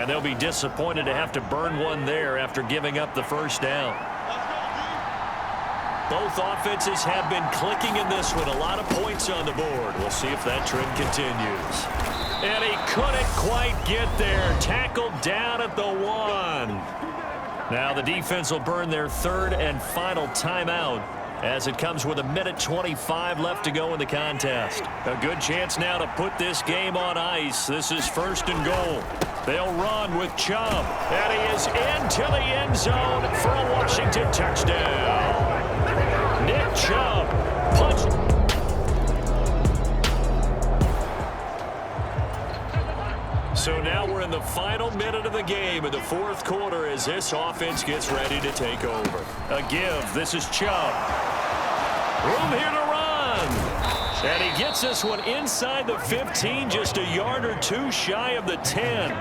And they'll be disappointed to have to burn one there after giving up the first down. Both offenses have been clicking in this one. A lot of points on the board. We'll see if that trend continues. And he couldn't quite get there. Tackled down at the 1. Now the defense will burn their third and final timeout as it comes with 1:25 left to go in the contest. A good chance now to put this game on ice. This is 1st and goal. They'll run with Chubb. And he is into the end zone for a Washington touchdown. Nick Chubb punched. So now we're in the final minute of the game in the 4th quarter as this offense gets ready to take over. A give. This is Chubb. Room here to run. And he gets this one inside the 15, just a yard or two shy of the 10.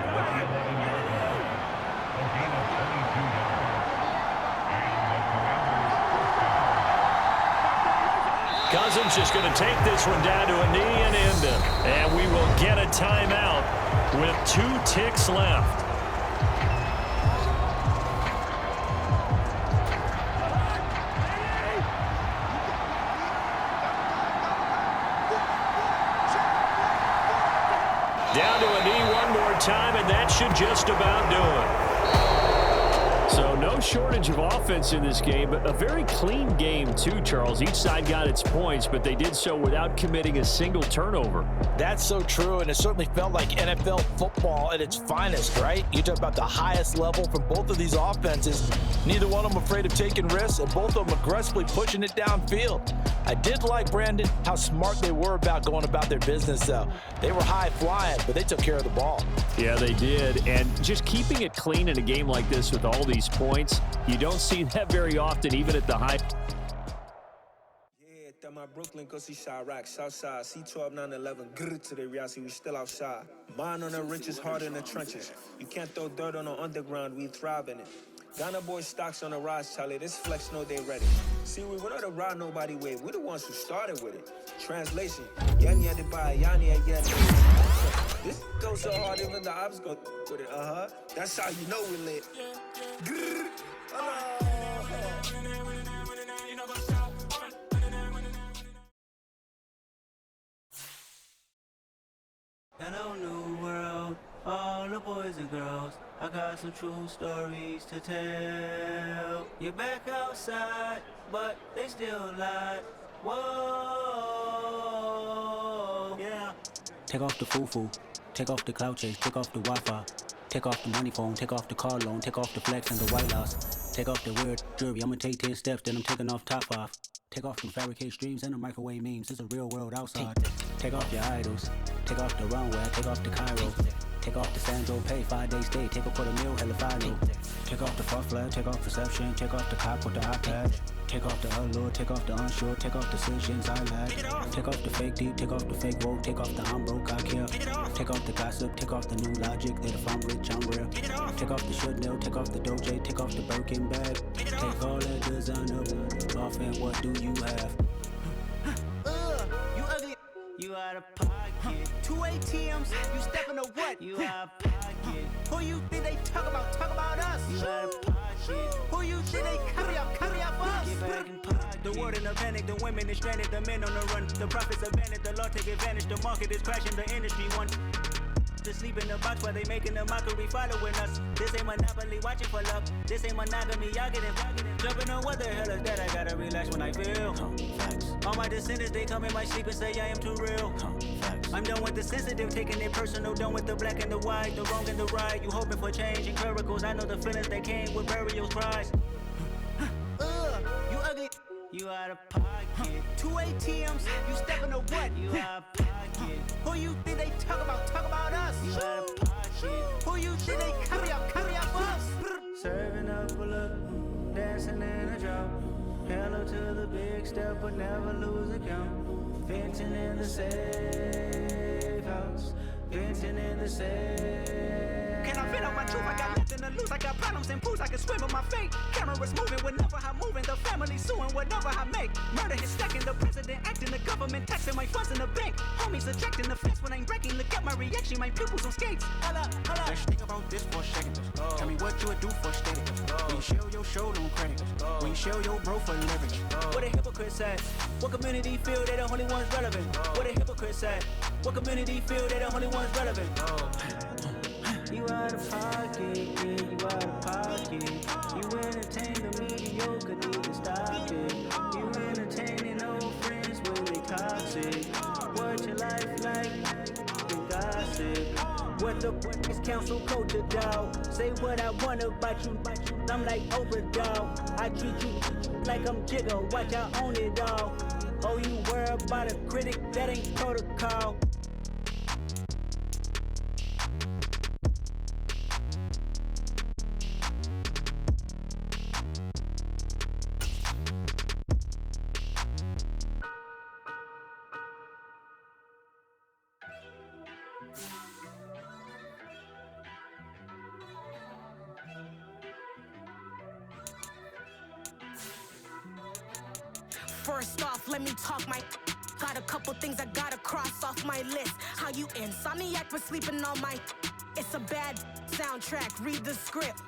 Cousins just going to take this one down to a knee and end it. And we will get a timeout with 2 ticks left. Down to a knee one more time, and that should just about do it. So no shortage of offense in this game, but a very clean game too, Charles. Each side got its points, but they did so without committing a single turnover. That's so true, and it certainly felt like NFL football at its finest, right? You talk about the highest level from both of these offenses. Neither one of them afraid of taking risks, and both of them aggressively pushing it downfield. I did like, Brandon, how smart they were about going about their business, though. They were high-flying, but they took care of the ball. Yeah, they did, and just keeping it clean in a game like this with all these points, you don't see that very often, even at the high. Yeah, my Brooklyn, go see Chirac, Southside, C12, 911, grrr to the reality, we still outside. Mine on the riches, hard in the trenches. You can't throw dirt on the underground, we thrive in it. Ghana boy stocks on the rise, Charlie. This flex know they ready. See, we were not to ride nobody with. We're the ones who started with it. Translation. Yani had to buy, Yani again. This goes so hard, even the ops go with it. That's how you know we lit. Grrr. Hello, new world, all the boys and girls. I got some true stories to tell. You're back outside, but they still lie. Whoa, yeah. Take off the foo-foo, take off the cloud chase, take off the Wi-Fi, take off the money phone, take off the car loan, take off the flex and the white loss, take off the weird jewelry. I'ma take 10 steps, then I'm taking off top 5. Take off them fabricated streams and the microwave memes. It's a real world outside. Take off your idols, take off the runway, take off the Cairo. Take off the Sandro pay, 5-day stay, take a $250,000, hella follow. Take off the false flag, take off perception, take off the cop with the iPad. Take off the allure, take off the unsure, take off decisions I lack. Take off the fake deep, take off the fake woke, take off the I'm broke, I care. Take off the gossip, take off the new logic, that if I'm rich, I'm real. Take off the should know, take off the Doje, take off the Birkin bag. Take all that designer off and what do you have? You ugly. You out of pocket. 2 ATMs, you stepping to what? You out of pocket. Who you think they talk about us? You out of pocket. Who you think they carry up for us? Get back in pocket. The world in a panic, the women is stranded, the men on the run. The profits abandoned, the law take advantage, the market is crashing, the industry wants to sleep in the box while they making a mockery following us. This ain't Monopoly, watching for love. This ain't monogamy, y'all getting jumping on what the hell is that? I gotta relax when I feel. All my descendants, they come in my sleep and say I am too real. I'm done with the sensitive, taking it personal. Done with the black and the white, the wrong and the right. You hoping for change and miracles. I know the feelings that came with burials, cries. You ugly. You out of pocket. 2 ATMs, you stepping to what? You out of pocket. Who you think they talk about us? You out of pocket. Who you think they carry up for us? Serving up a look, dancing in a drop. Hello to the big step, but never lose a count. Venting in the safe house. Venting in the safe. Can I vent out my truth? I got nothing to lose. I got problems and booze. I can swim with my fate. Cameras moving whenever I'm moving. The family suing whatever I make. Murder is stacking. The president acting. The government taxing my funds in the bank. Homies ejecting the fence when I'm breaking. Look at my reaction. My pupils on skates. Holla. Let's think about this for for a second. Tell me what you would do for a steady. When you show your shoulder on credit. When you show your bro for leverage. What a hypocrite said. What community feel they the only ones relevant? What a hypocrite said. What community feel they the only ones relevant? You out of pocket, yeah, you out of pocket. You entertain the mediocre, need to stop it. You entertaining old friends when they toxic. What your life like? The gossip. What the fuck is council culture, dog? Say what I want about you. I'm like Oprah, dog. I treat you like I'm Jigga. Watch I own it, dog. Oh, you worry about a critic? That ain't protocol. First off, let me talk my. Got a couple things I gotta cross off my list. How you insomniac for sleeping on my. It's a bad soundtrack, read the script.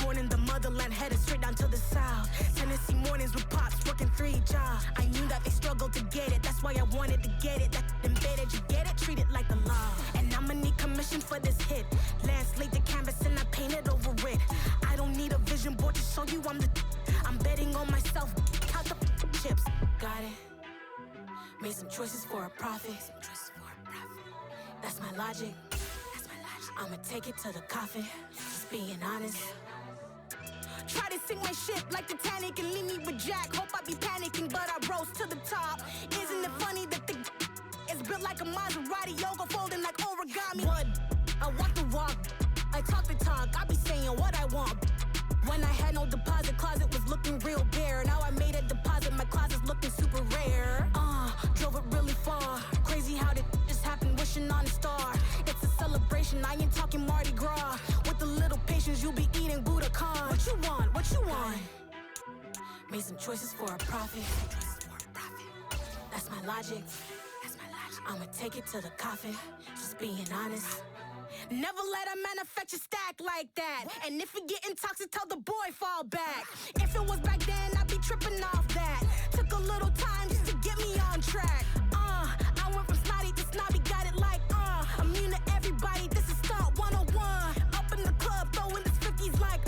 Born in the motherland, headed straight down to the south. Tennessee mornings with pops, working 3 jobs. I knew that they struggled to get it, that's why I wanted to get it. That embedded, you get it, treat it like the law. And I'ma need commission for this hit. Lance laid the canvas and I painted over it. I don't need a vision board to show you I'm the. I'm betting on myself, count the chips. Got it. Made some choices for a profit. That's my logic. I'ma take it to the coffin. Just being honest. Try to sink my ship like Titanic and leave me with Jack. Hope I be panicking, but I rose to the top. Isn't it funny that the is built like a Maserati, yoga folding like origami? What? I walk the walk. I talk the talk. I be saying what I want. When I had no deposit, closet was looking real bare. Now I made a deposit, my closet's looking super rare. Drove it really far. Crazy how did this happen, wishing on a star. It's a celebration, I ain't talking Mardi Gras. With a little patience, you'll be eating Budokan. What you want, what you want? Made some choices for a profit. That's my logic. I'ma take it to the coffin, just being honest. Never let a manufacture stack like that. And if it getting toxic, tell the boy fall back. If it was back then, I'd be tripping off that. Took a little time just to get me on track. I went from snotty to snobby, got it like, immune to everybody, this is stunt 101. Up in the club, throwing this 50s like,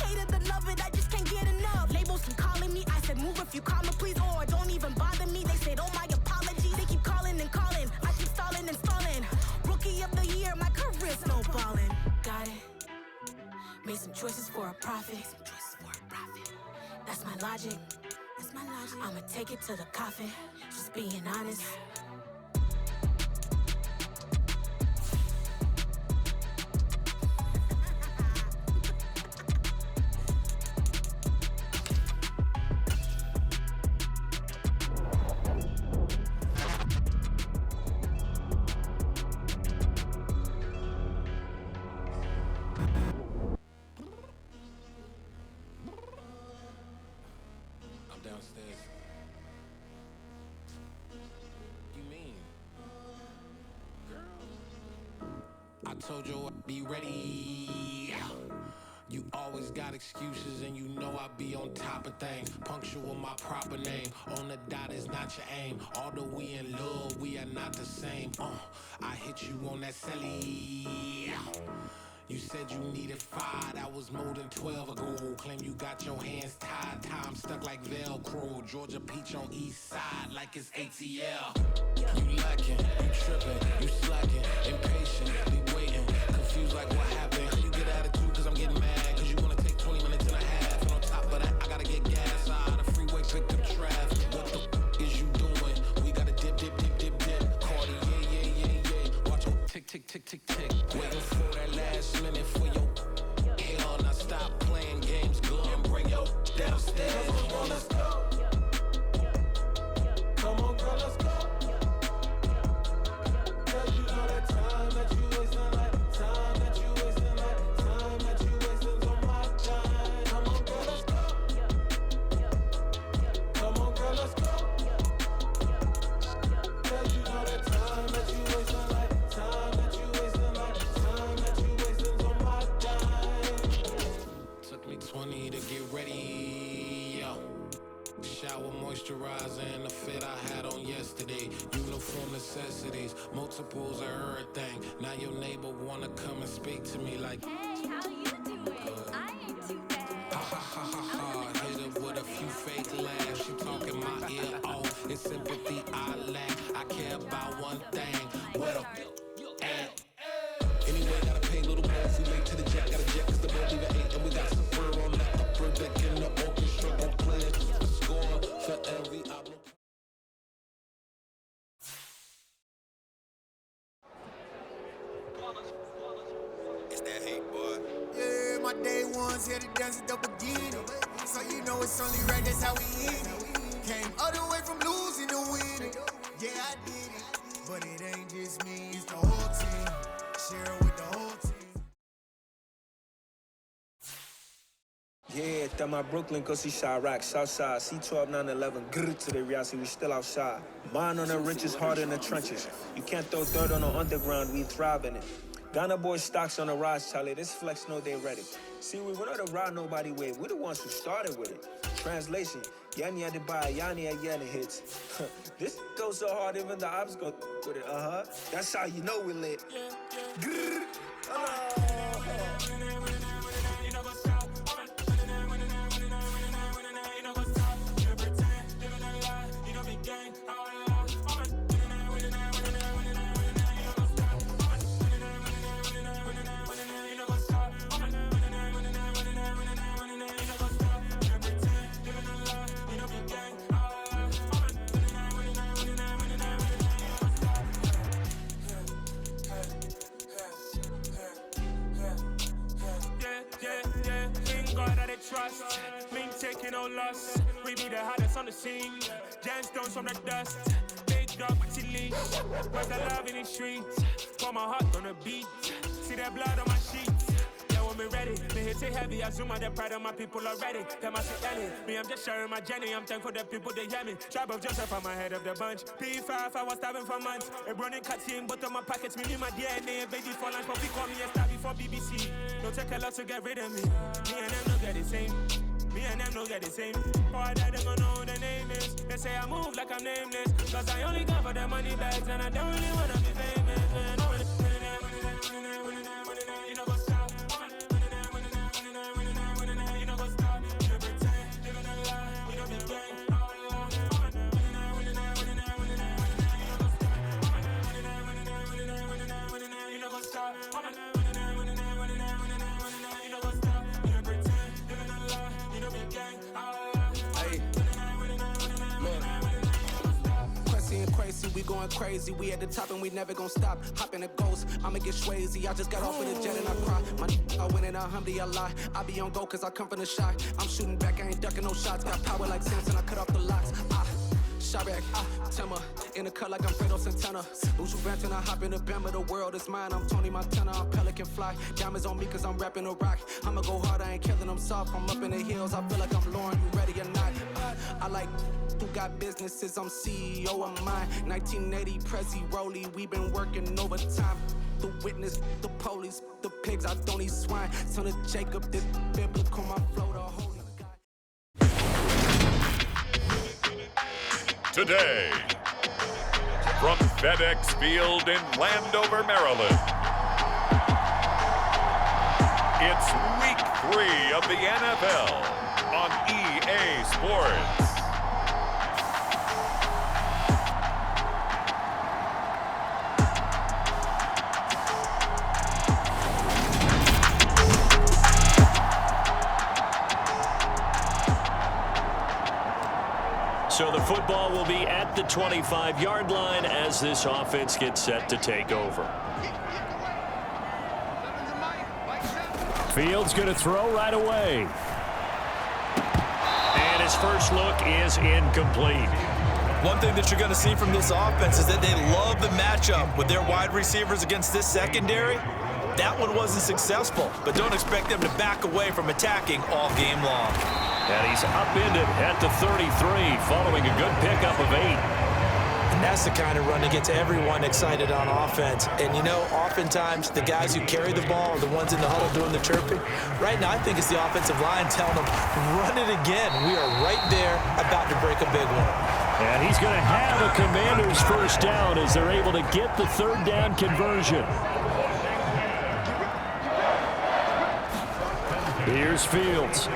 hate it and love it, I just can't get enough. Labels keep calling me, I said move if you call me please, or don't even bother me. They said, oh my apologies, they keep calling and calling. I keep stalling and stalling. Rookie of the year, my career snowballing. Got it. Made some choices for a profit. That's my logic. I'ma take it to the coffin. Just being honest. Downstairs. You mean? Girl. I told you I'd be ready. You always got excuses and you know I be on top of things. Punctual my proper name. On the dot is not your aim. Although we in love, we are not the same. I hit you on that celly. You said you needed 5, that was more than 12 ago. Claim you got your hands tied, time stuck like Velcro. Georgia peach on east side like it's ATL. You lacking, you tripping, you slacking, impatient, be waiting, confused like what happened. You get attitude cause I'm getting mad, cause you wanna take 20 minutes and a half. And on top of that, I gotta get gas out of the freeway, pick up traffic. What the is you doing? We gotta dip. Cardi, yeah. Watch your tick. Waiting for that last minute for your hell. Now stop playing games, go and bring your downstairs. Come on, let's go. Come on, girl, let's go. Cause you know that time that you wasting, like time that you wasting, like time that you wasting on my time. Come on, girl, let's go. Come on, girl, let's go. Cause you know that time that you wasting, like time that you wasting, like time that you wasting on my moisturizer and the fit I had on yesterday. Uniform necessities, multiples of everything. Now your neighbor wanna come and speak to me like, Hey, how you doing? I ain't too bad. ha ha ha ha ha. Hit her with a few fake laughs. She talking my ear off. It's sympathy I lack. I care about one thing. What a at. Anyway, gotta pay a little more if we late to the jack. Gotta jet cause the boat leave at 8. And we got some fur on the upper deck in the orchestra. Gon' play it. Score for every album. It's that hate, boy. Yeah, my day ones here to dance it up again. So you know it's only right, that's how we eat it. Came all the way from losing to winning. Yeah, I did it. But it ain't just me, it's the whole team. Share with the whole team. Yeah, that my Brooklyn, go see Chirac, Southside, C12, 911, grr to the reality, we still outside. Mine on the riches, hard in the trenches. You can't throw dirt on the underground, we thrive in it. Ghana boy stocks on the rise, Charlie, this flex know they ready. See, we were not a ride nobody with, we're the ones who started with it. Translation, Yanni had to buy, Yanni had Yanni hits. This goes so hard, even the ops go with it, That's how you know we lit. Grr, Trust, mean taking no loss. We be the hottest on the scene. Gemstones from the dust. Big dog with your leash. Where's the love in the streets? Pour my heart on the beat. See that blood on my sheets. Yeah, when we ready, me hit it heavy. I zoom out the pride of my people already. Them I see Ellie. Me, I'm just sharing my journey. I'm thankful that people they hear me. Tribe of Joseph, I'm ahead of the bunch. P5, I was starving for months. A running cutscene, but on my pockets, me my DNA. Baby for lunch, but we call me a star before BBC. Don't take a lot to get rid of me. Me and them don't get the same. Me and them don't get the same. Boy, that they gonna know who the name is. They say I move like I'm nameless. Cause I only got for the money bags and I don't really wanna be famous. You know what's up? You know what's up? You pretend, living a lie. We don't be gang. You know what's up? Crazy, we going crazy. We at the top and we never gonna stop. Hop in a ghost, I'ma get swayzy. I just got off of the jet and I cry. My I win in a Humvee, I lie. I be on go cause I come from the shot. I'm shooting back, I ain't ducking no shots. Got power like Samson, I cut off the locks. Shot back, Timmer, in the cut like I'm Fredo Santana. Usual Benton, I hop in the Bama, the world is mine. I'm Tony Montana, I'm Pelican Fly. Diamonds on me cause I'm rapping a rock. I'ma go hard, I ain't killing them soft. I'm up in the hills, I feel like I'm Lauren, you ready or not? I like who got businesses, I'm CEO of mine. 1980 Prezi Rolly, we been working overtime. The witness, the police, the pigs, I don't eat swine. Son of Jacob, this biblical, my flow, the holy God. Today, from FedEx Field in Landover, Maryland, it's Week 3 of the NFL on EA Sports. So the football will be at the 25-yard line as this offense gets set to take over. Fields going to throw right away. And his first look is incomplete. One thing that you're going to see from this offense is that they love the matchup with their wide receivers against this secondary. That one wasn't successful, but don't expect them to back away from attacking all game long. And he's upended at the 33 following a good pickup of 8. That's the kind of run that gets everyone excited on offense. And, you know, oftentimes the guys who carry the ball are the ones in the huddle doing the chirping. Right now, I think it's the offensive line telling them, run it again. We are right there about to break a big one. And he's going to have a Commanders first down as they're able to get the third down conversion. Here's Fields.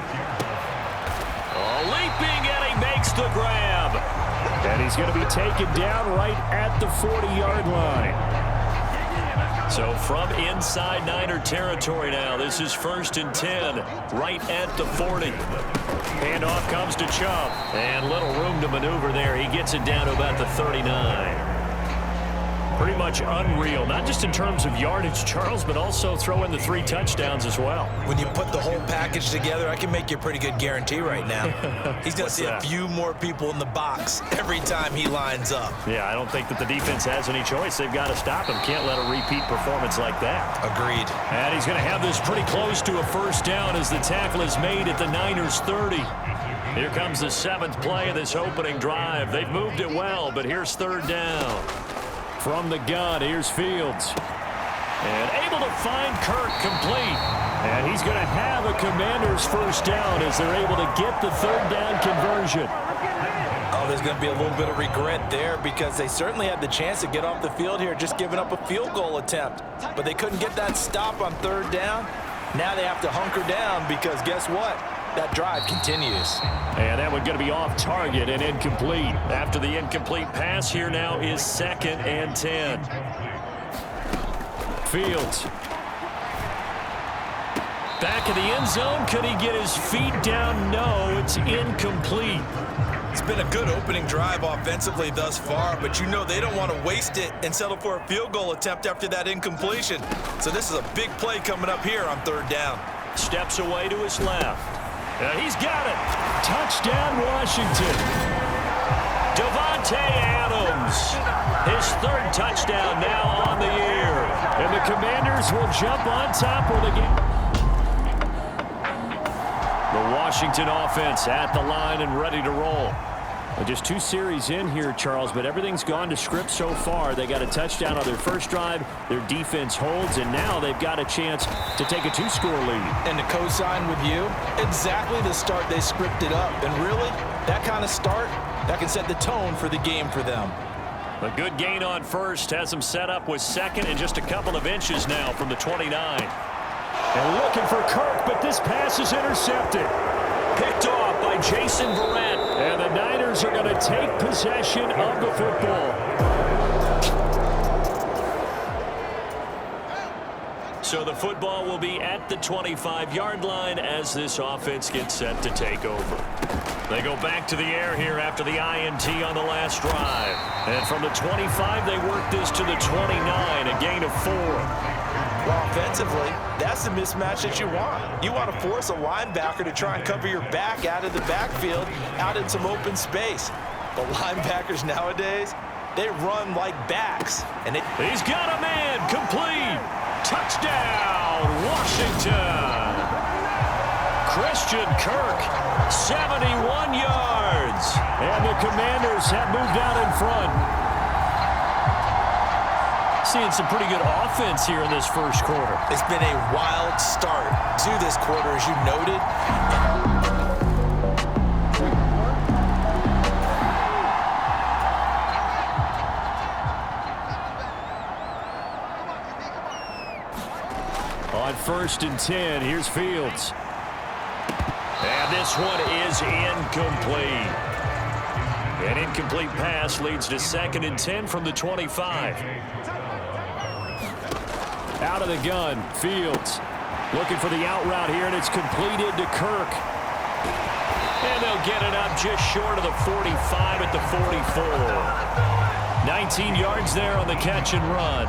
Leaping, and he makes the grab. And he's going to be taken down right at the 40-yard line. So from inside Niner territory now, this is 1st and 10, right at the 40. Handoff comes to Chubb, and little room to maneuver there. He gets it down to about the 39. Pretty much unreal, not just in terms of yardage, Charles, but also throw in the 3 touchdowns as well. When you put the whole package together, I can make you a pretty good guarantee right now. He's going to see a few more people in the box every time he lines up. Yeah, I don't think that the defense has any choice. They've got to stop him. Can't let a repeat performance like that. Agreed. And he's going to have this pretty close to a first down as the tackle is made at the Niners 30. Here comes the 7th play of this opening drive. They've moved it well, but here's 3rd down. From the gun, here's Fields. And able to find Kirk complete. And he's going to have a Commanders first down as they're able to get the 3rd down conversion. Oh, there's going to be a little bit of regret there because they certainly had the chance to get off the field here, just giving up a field goal attempt. But they couldn't get that stop on 3rd down. Now they have to hunker down because guess what? That drive continues. And that one going to be off target and incomplete. After the incomplete pass, here now is 2nd and 10. Fields. Back in the end zone. Could he get his feet down? No, it's incomplete. It's been a good opening drive offensively thus far, but you know they don't want to waste it and settle for a field goal attempt after that incompletion. So this is a big play coming up here on 3rd down. Steps away to his left. He's got it. Touchdown, Washington. Davante Adams. His 3rd touchdown now on the year. And the Commanders will jump on top of the game. The Washington offense at the line and ready to roll. Just 2 series in here, Charles, but everything's gone to script so far. They got a touchdown on their first drive. Their defense holds, and now they've got a chance to take a 2-score lead. And to co-sign with you, exactly the start they scripted up. And really, that kind of start, that can set the tone for the game for them. A good gain on first has them set up with 2nd and just a couple of inches now from the 29. And looking for Kirk, but this pass is intercepted. Picked off by Jason Verrett. And the Niners are going to take possession of the football. So the football will be at the 25-yard line as this offense gets set to take over. They go back to the air here after the INT on the last drive. And from the 25, they work this to the 29, a gain of 4. Well, offensively, that's the mismatch that you want. You want to force a linebacker to try and cover your back out of the backfield, out in some open space. The linebackers nowadays, they run like backs. And he's got a man, complete. Touchdown, Washington. Christian Kirk, 71 yards. And the Commanders have moved out in front. Seeing some pretty good offense here in this first quarter. It's been a wild start to this quarter, as you noted. On 1st and 10, here's Fields. And this one is incomplete. An incomplete pass leads to 2nd and 10 from the 25. Out of the gun, Fields looking for the out route here, and it's completed to Kirk. And they'll get it up just short of the 45 at the 44. 19 yards there on the catch and run.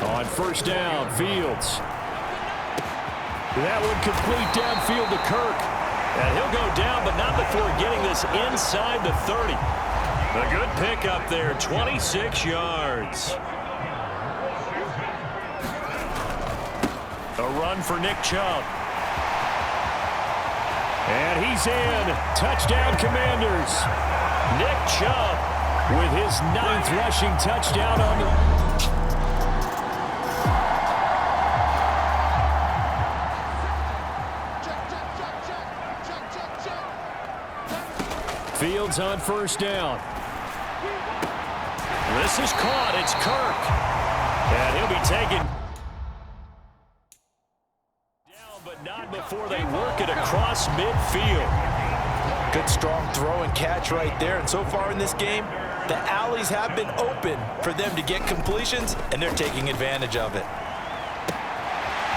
On 1st down, Fields. That one complete downfield to Kirk. And he'll go down, but not before getting this inside the 30. A good pickup there, 26 yards. A run for Nick Chubb. And he's in. Touchdown, Commanders. Nick Chubb with his 9th rushing touchdown on the... Fields on first down. This is caught. It's Kirk. And he'll be taken down, but not before they work it across midfield. Good strong throw and catch right there. And so far in this game, the alleys have been open for them to get completions, and they're taking advantage of it.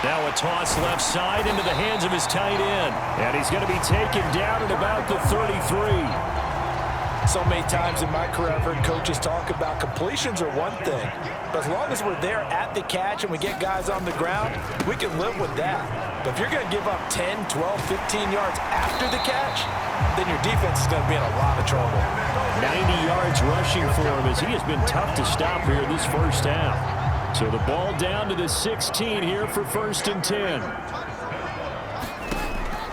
Now a toss left side into the hands of his tight end. And he's going to be taken down at about the 33. So many times in my career, I've heard coaches talk about completions are one thing. But as long as we're there at the catch and we get guys on the ground, we can live with that. But if you're going to give up 10, 12, 15 yards after the catch, then your defense is going to be in a lot of trouble. 90 yards rushing for him as he has been tough to stop here this first half. So the ball down to the 16 here for 1st and 10.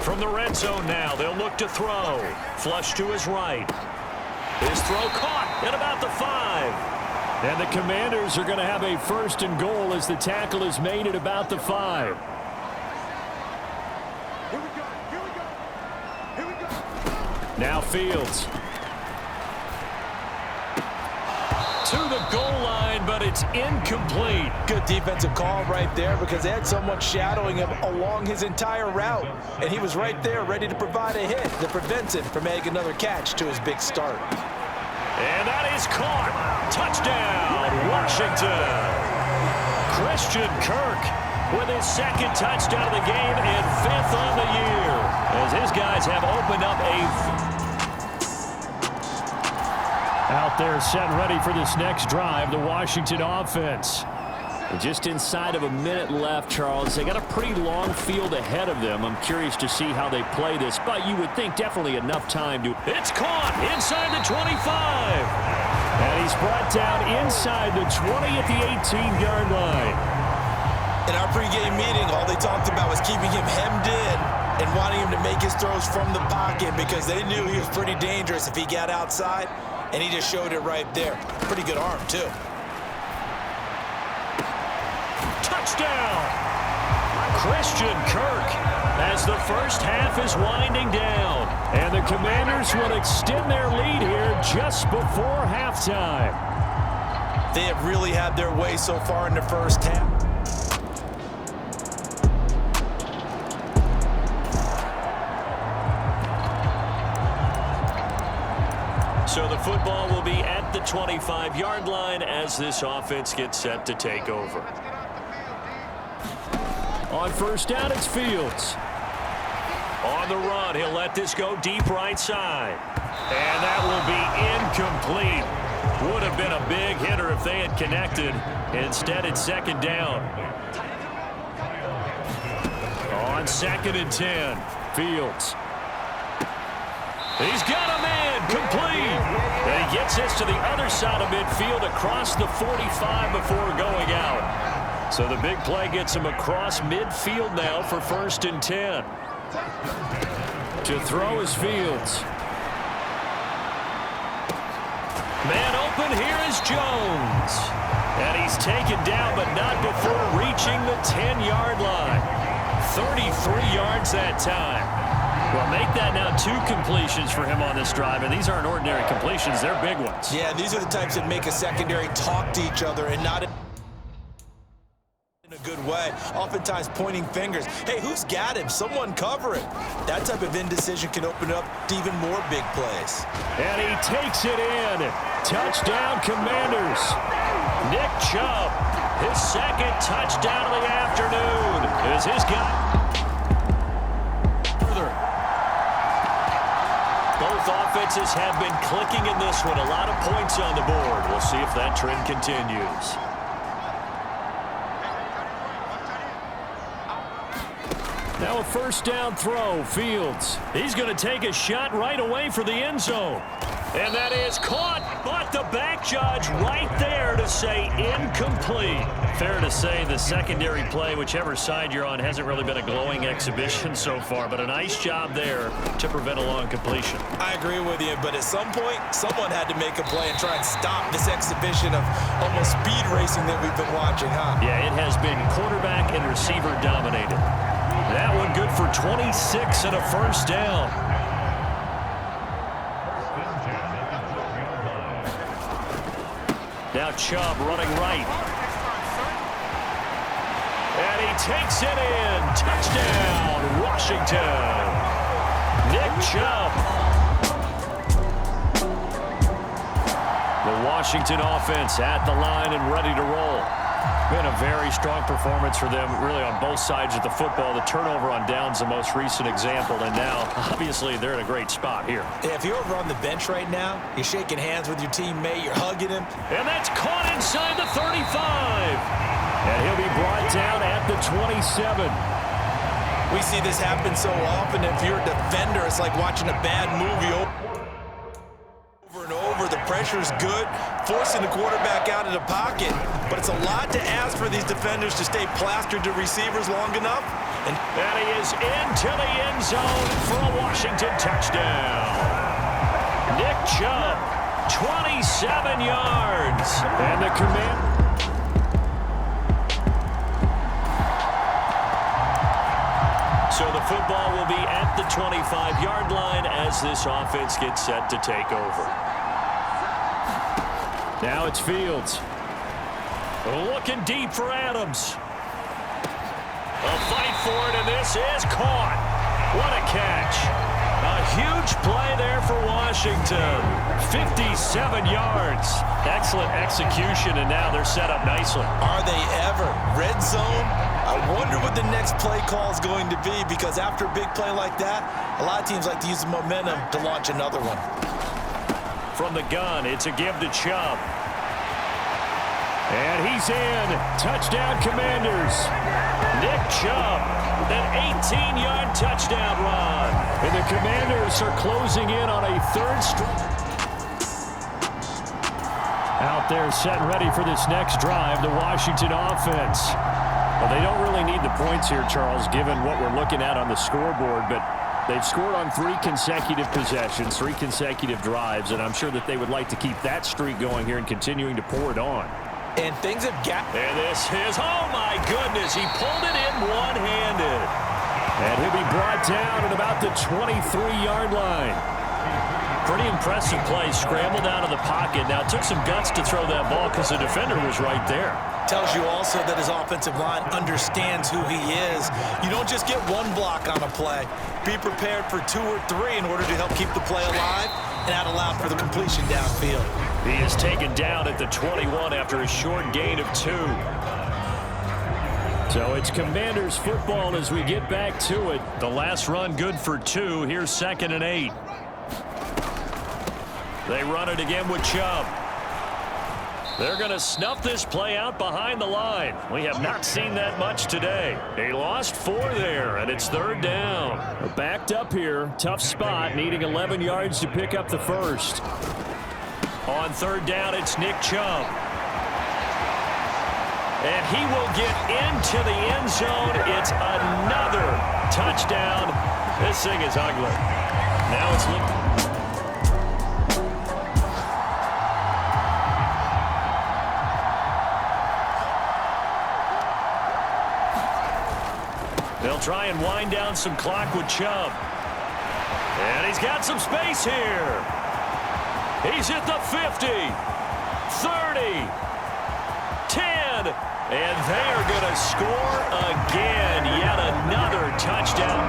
From the red zone now, they'll look to throw. Flush to his right. His throw caught at about the 5. And the Commanders are going to have a 1st and goal as the tackle is made at about the 5. Now Fields. To the goal line, but it's incomplete. Good defensive call right there because they had someone shadowing him along his entire route. And he was right there ready to provide a hit that prevents him from making another catch to his big start. And that is caught. Touchdown, Washington. Christian Kirk with his 2nd touchdown of the game and 5th on the year. As his guys have opened up out there set and ready for this next drive, the Washington offense. Just inside of a minute left, Charles. They got a pretty long field ahead of them. I'm curious to see how they play this, but you would think definitely enough time to... It's caught inside the 25. And he's brought down inside the 20 at the 18-yard line. In our pregame meeting, all they talked about was keeping him hemmed in and wanting him to make his throws from the pocket because they knew he was pretty dangerous if he got outside, and he just showed it right there. Pretty good arm, too. Touchdown! Christian Kirk as the first half is winding down. And the Commanders will extend their lead here just before halftime. They have really had their way so far in the first half. So the football will be at the 25-yard line as this offense gets set to take over. On first down, it's Fields. On the run, he'll let this go deep right side. And that will be incomplete. Would have been a big hitter if they had connected. Instead, it's 2nd down. On 2nd and 10, Fields. He's got a man, complete. And he gets this to the other side of midfield across the 45 before going out. So the big play gets him across midfield now for 1st and 10. To throw is Fields. Man open, here is Jones. And he's taken down, but not before reaching the 10-yard line. 33 yards that time. Well, make that now 2 completions for him on this drive, and these aren't ordinary completions. They're big ones. Yeah, these are the types that make a secondary talk to each other and not in a good way. Oftentimes pointing fingers. Hey, who's got him? Someone cover him. That type of indecision can open up to even more big plays. And he takes it in. Touchdown, Commanders. Nick Chubb, his 2nd touchdown of the afternoon. Is his guy. Both offenses have been clicking in this one. A lot of points on the board. We'll see if that trend continues. Now a first down throw, Fields. He's going to take a shot right away for the end zone. And that is caught, but the back judge right there to say incomplete. Fair to say the secondary play, whichever side you're on, hasn't really been a glowing exhibition so far, but a nice job there to prevent a long completion. I agree with you, but at some point, someone had to make a play and try and stop this exhibition of almost speed racing that we've been watching, huh? Yeah, it has been quarterback and receiver dominated. That one good for 26 and a first down. Now Chubb running right. And he takes it in. Touchdown, Washington. Nick Chubb. The Washington offense at the line and ready to roll. Been a very strong performance for them, really, on both sides of the football. The turnover on downs the most recent example, and now, obviously, they're in a great spot here. Yeah, if you're over on the bench right now, you're shaking hands with your teammate, you're hugging him. And that's caught inside the 35. And he'll be brought down at the 27. We see this happen so often. If you're a defender, it's like watching a bad movie over and over. The pressure's good, forcing the quarterback out of the pocket. But it's a lot to ask for these defenders to stay plastered to receivers long enough. And he is into the end zone for a Washington touchdown. Nick Chubb, 27 yards. And the command. So the football will be at the 25-yard line as this offense gets set to take over. Now it's Fields. Looking deep for Adams. A fight for it, and this is caught. What a catch. A huge play there for Washington. 57 yards. Excellent execution, and now they're set up nicely. Are they ever? Red zone? I wonder what the next play call is going to be, because after a big play like that, a lot of teams like to use the momentum to launch another one. From the gun, it's a give to Chubb. And he's in. Touchdown, Commanders. Nick Chubb, an 18-yard touchdown run. And the Commanders are closing in on a third straight. Out there set and ready for this next drive, the Washington offense. Well, they don't really need the points here, Charles, given what we're looking at on the scoreboard, but they've scored on 3 consecutive possessions, 3 consecutive drives, and I'm sure that they would like to keep that streak going here and continuing to pour it on. And things have got... And this is, oh my goodness, he pulled it in one-handed. And he'll be brought down at about the 23-yard line. Pretty impressive play, scrambled out of the pocket. Now, it took some guts to throw that ball because the defender was right there. Tells you also that his offensive line understands who he is. You don't just get one block on a play. Be prepared for 2 or 3 in order to help keep the play alive and not allow for the completion downfield. He is taken down at the 21 after a short gain of 2. So it's Commanders football as we get back to it. The last run good for 2. Here's 2nd and 8. They run it again with Chubb. They're going to snuff this play out behind the line. We have not seen that much today. They lost 4 there, and it's 3rd down. They're backed up here. Tough spot, needing 11 yards to pick up the first. On 3rd down, it's Nick Chubb. And he will get into the end zone. It's another touchdown. This thing is ugly. Now it's looking. They'll try and wind down some clock with Chubb. And he's got some space here. He's at the 50, 30, 10, and they are going to score again. Yet another touchdown.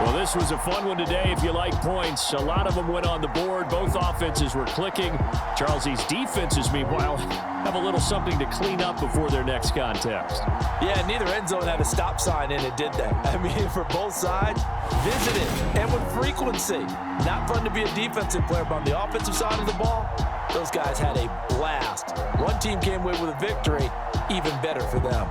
Well, this was a fun one today if you like points. A lot of them went on the board. Both offenses were clicking. Charles, these defenses, meanwhile, have a little something to clean up before their next contest. Yeah, neither end zone had a stop sign in it, did they? I mean, for both sides, visited and with frequency. Not fun to be a defensive player, but on the offensive side of the ball, those guys had a blast. One team came away with a victory, even better for them.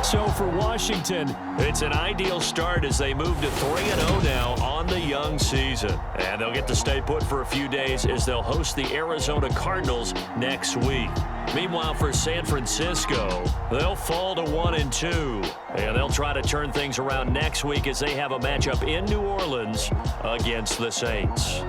So for Washington, it's an ideal start as they move to 3-0 now on the young season. And they'll get to stay put for a few days as they'll host the Arizona Cardinals next week. Meanwhile, for San Francisco, they'll fall to 1-2. And they'll try to turn things around next week as they have a matchup in New Orleans against the Saints.